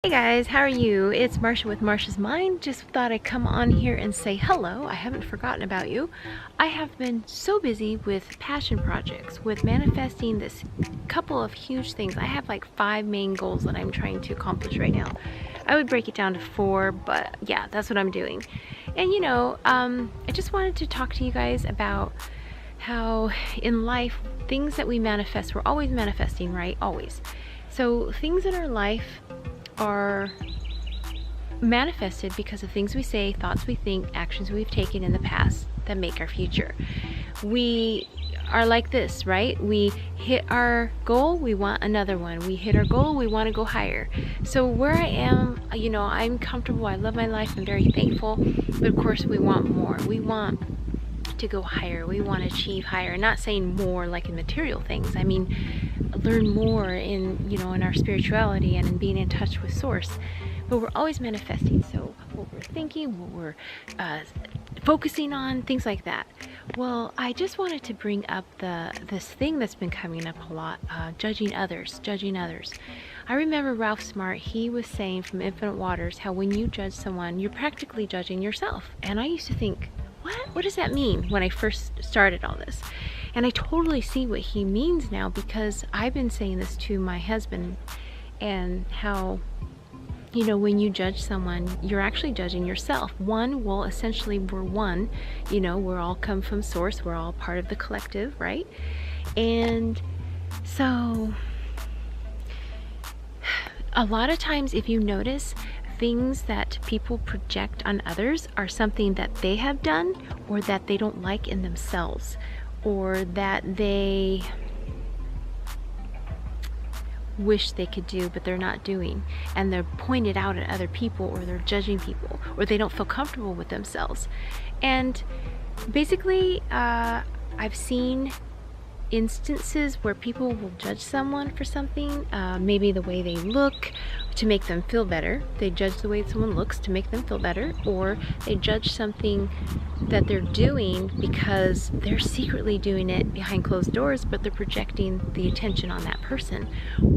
Hey guys, how are you? It's Marsha with Marcia's Mind. Just thought I'd come on here and say hello. I haven't forgotten about you. I have been so busy with passion projects, with manifesting this couple of huge things. I have like 5 main goals that I'm trying to accomplish right now. I would break it down to 4, but yeah, that's what I'm doing. And I just wanted to talk to you guys about how in life, things that we manifest, we're always manifesting, right? Always. So things in our life are manifested because of things we say, thoughts we think, actions we've taken in the past that make our future. We are like this, right? We hit our goal, we want another one. We hit our goal, we want to go higher. So where I am, I'm comfortable, I love my life, I'm very thankful, but of course we want more. We want to go higher, we want to achieve higher. I'm not saying more like in material things, I mean learn more in our spirituality and in being in touch with source. But we're always manifesting, so what we're thinking, what we're focusing on, things like that. Well, I just wanted to bring up this thing that's been coming up a lot, judging others. I remember Ralph Smart, he was saying from Infinite Waters how when you judge someone, you're practically judging yourself. And I used to think, what does that mean, when I first started all this? And I totally see what he means now, because I've been saying this to my husband, and how when you judge someone, you're actually judging yourself. Essentially we're one, we're all come from source, we're all part of the collective, right? And so a lot of times, if you notice, things that people project on others are something that they have done or that they don't like in themselves, or that they wish they could do but they're not doing, and they're pointed out at other people, or they're judging people, or they don't feel comfortable with themselves. And basically I've seen instances where people will judge someone for something, maybe the way they look, to make them feel better. They judge the way someone looks to make them feel better, or they judge something that they're doing because they're secretly doing it behind closed doors, but they're projecting the attention on that person.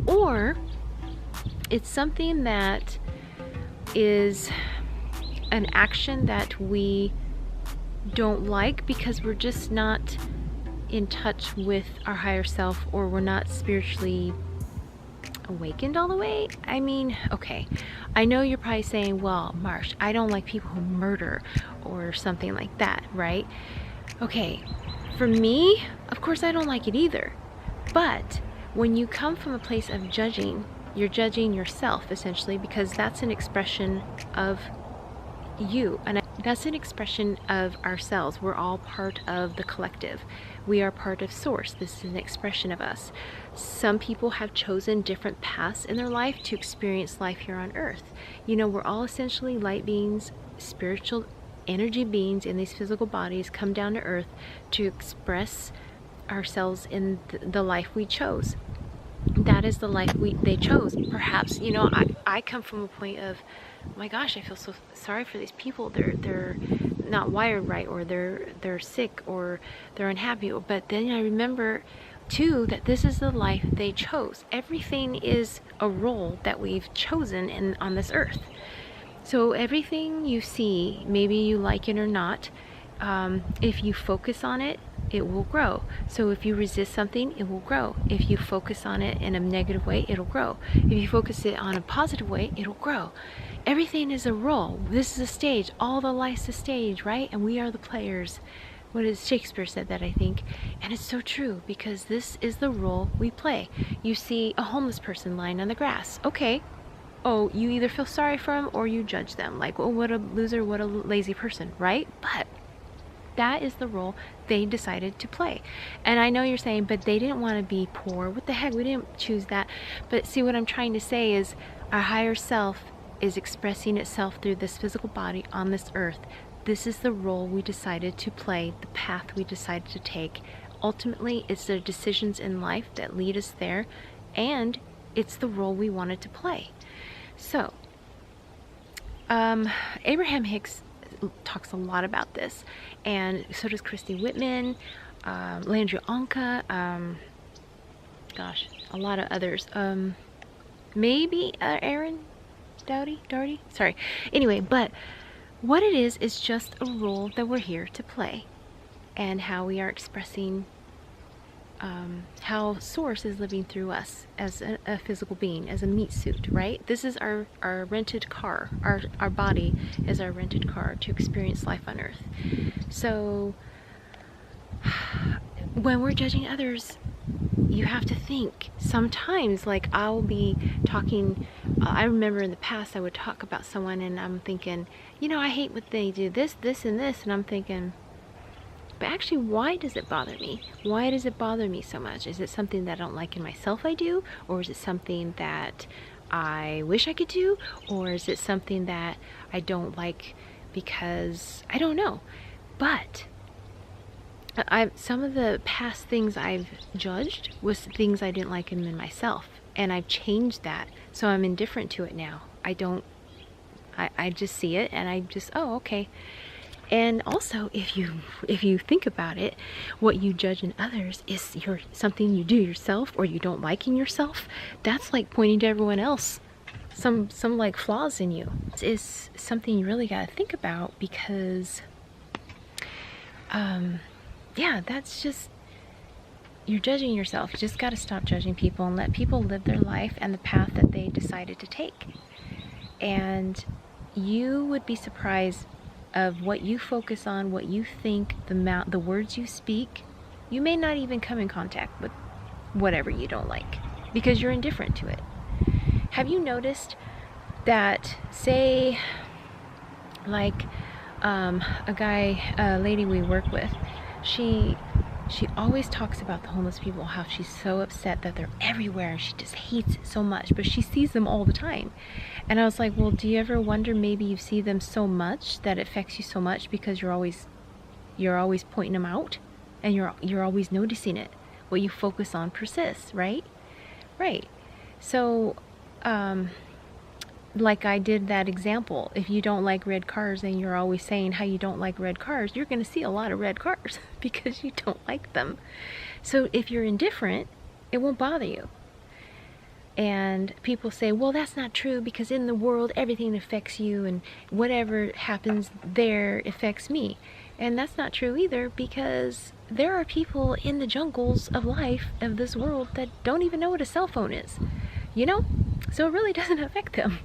Or it's something that is an action that we don't like because we're just not in touch with our higher self, or we're not spiritually awakened all the way. I mean, okay, I know you're probably saying, well, Marsh, I don't like people who murder or something like that, right? Okay, for me, of course I don't like it either. But when you come from a place of judging, you're judging yourself essentially, because that's an expression of you, and that's an expression of ourselves. We're all part of the collective. We are part of source. This is an expression of us. Some people have chosen different paths in their life to experience life here on earth. We're all essentially light beings, spiritual energy beings in these physical bodies, come down to earth to express ourselves in the life we chose. That is the life they chose. Perhaps, I come from a point of, my gosh, I feel so sorry for these people. They're not wired right, or they're sick, or they're unhappy. But then I remember too that this is the life they chose. Everything is a role that we've chosen on this earth. So everything you see, maybe you like it or not, if you focus on it, it will grow. So if you resist something, it will grow. If you focus on it in a negative way, it'll grow. If you focus it on a positive way, it'll grow. Everything is a role. This is a stage. All the life's a stage, right? And we are the players. What is Shakespeare said that, I think. And it's so true, because this is the role we play. You see a homeless person lying on the grass. Okay. Oh, you either feel sorry for them or you judge them. Like, oh, what a loser, what a lazy person, right? But that is the role they decided to play. And I know you're saying, but they didn't want to be poor. What the heck? We didn't choose that. But see, what I'm trying to say is our higher self is expressing itself through this physical body on this earth. This is the role we decided to play, the path we decided to take. Ultimately, it's the decisions in life that lead us there, and it's the role we wanted to play. So, Abraham Hicks talks a lot about this, and so does Christy Whitman, Landry Onka, gosh, a lot of others. Maybe Aaron Doherty? Sorry. Anyway, but what it is just a role that we're here to play, and how we are expressing how Source is living through us as a physical being, as a meat suit, right? This is our rented car. Our body is our rented car to experience life on Earth. So when we're judging others, you have to think. Sometimes, like, I'll be talking, I remember in the past I would talk about someone and I'm thinking, you know, I hate what they do, this, and this, and I'm thinking, but actually, why does it bother me? Why does it bother me so much? Is it something that I don't like in myself I do? Or is it something that I wish I could do? Or is it something that I don't like because I don't know? But some of the past things I've judged was things I didn't like in myself. And I've changed that. So I'm indifferent to it now. I just see it and I just, oh, okay. And also, if you think about it, what you judge in others is something you do yourself or you don't like in yourself. That's like pointing to everyone else some like flaws in you. This is something you really got to think about, because yeah, that's just, you're judging yourself. You just got to stop judging people and let people live their life and the path that they decided to take. And you would be surprised of what you focus on, what you think, the words you speak. You may not even come in contact with whatever you don't like because you're indifferent to it. Have you noticed that, say, like a lady we work with, she always talks about the homeless people, how she's so upset that they're everywhere and she just hates it so much, but she sees them all the time. And I was like, well, do you ever wonder maybe you see them so much that it affects you so much because you're always pointing them out and you're always noticing it. What you focus on persists, right? Right. So like I did that example, if you don't like red cars and you're always saying how you don't like red cars, you're going to see a lot of red cars because you don't like them. So if you're indifferent, it won't bother you. And people say, well, that's not true because in the world everything affects you and whatever happens there affects me. And that's not true either, because there are people in the jungles of life of this world that don't even know what a cell phone is, you know? So it really doesn't affect them.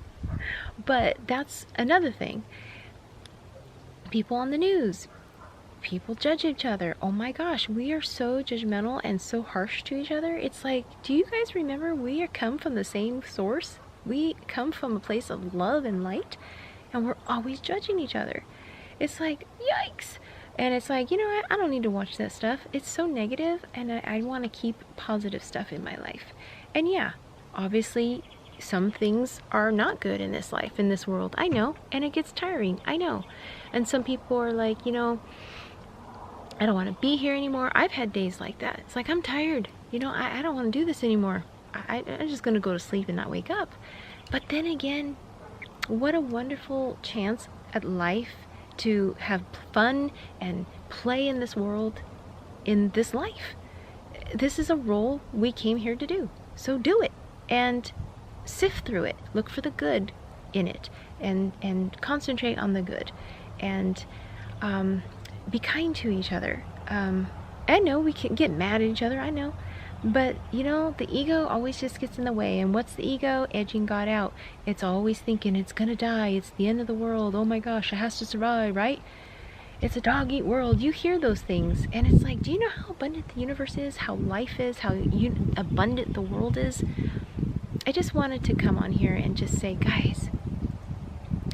But that's another thing. People on the news, people judge each other. Oh my gosh, we are so judgmental and so harsh to each other. It's like, do you guys remember we come from the same source? We come from a place of love and light, and we're always judging each other. It's like, yikes. And it's like, you know what? I don't need to watch that stuff. It's so negative, and I want to keep positive stuff in my life. And yeah, obviously, some things are not good in this life, in this world. I know, and it gets tiring. I know. And some people are like, you know, I don't want to be here anymore. I've had days like that. It's like, I'm tired. You know, I don't want to do this anymore. I'm just going to go to sleep and not wake up. But then again, what a wonderful chance at life to have fun and play in this world, in this life. This is a role we came here to do. So do it and sift through it. Look for the good in it and concentrate on the good. And be kind to each other. I know we can get mad at each other, I know. But, you know, the ego always just gets in the way. And what's the ego? Edging God out. It's always thinking it's gonna die. It's the end of the world. Oh my gosh, it has to survive, right? It's a dog-eat world. You hear those things. And it's like, do you know how abundant the universe is? How life is? How abundant the world is? I just wanted to come on here and just say, guys,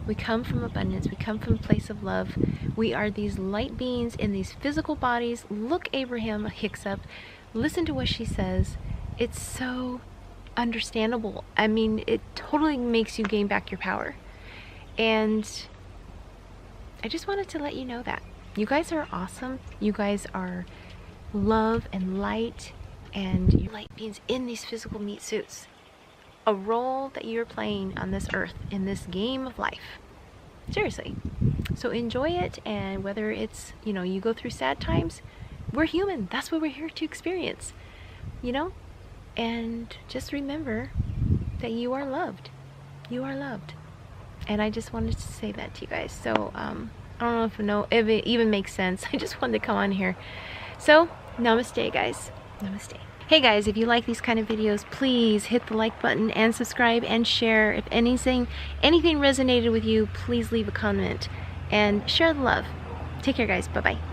we come from abundance. We come from a place of love. We are these light beings in these physical bodies. Look Abraham Hicks up. Listen to what she says. It's so understandable. I mean, it totally makes you gain back your power. And I just wanted to let you know that. You guys are awesome. You guys are love and light, and you're light beings in these physical meat suits. A role that you're playing on this earth, in this game of life. Seriously. So enjoy it, and whether it's, you know, you go through sad times, we're human. That's what we're here to experience, you know? And just remember that you are loved. You are loved. And I just wanted to say that to you guys. So I don't know if it even makes sense. I just wanted to come on here. So namaste, guys. Namaste. Hey guys, if you like these kind of videos, please hit the like button and subscribe and share. If anything resonated with you, please leave a comment and share the love. Take care, guys. Bye-bye.